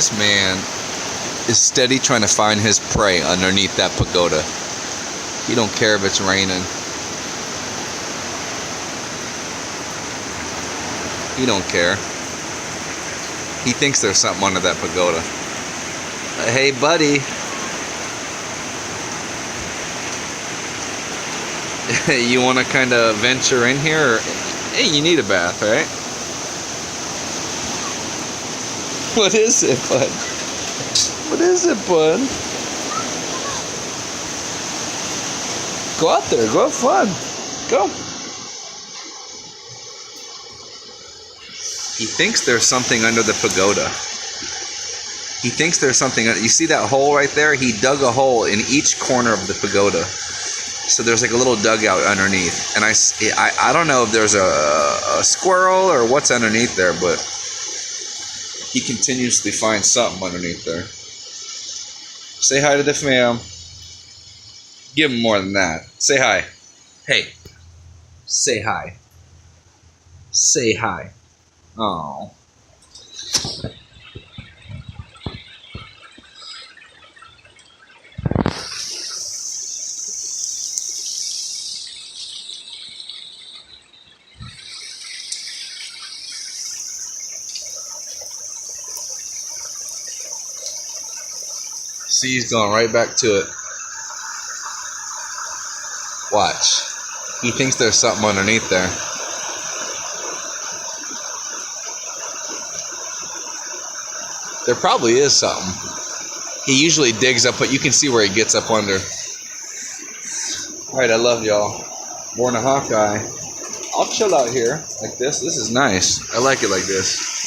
This man is steady trying to find his prey underneath that pagoda. He don't care if it's raining. He don't care. He thinks there's something under that pagoda. Hey, buddy. You want to kind of venture in here? Or, hey, you need a bath, right? What is it, bud? What is it, bud? Go out there. Go have fun. Go. He thinks there's something under the pagoda. He thinks there's something. You see that hole right there? He dug a hole in each corner of the pagoda. So there's like a little dugout underneath. And I don't know if there's a squirrel or what's underneath there, but he continuously finds something underneath there. Say hi to the fam. Give him more than that. Say hi. Hey. Say hi. Say hi. Oh. See, he's going right back to it. Watch. He thinks there's something underneath there. There probably is something. He usually digs up, but you can see where he gets up under. Alright, I love y'all. Born a Hawkeye. I'll chill out here like this. This is nice. I like it like this.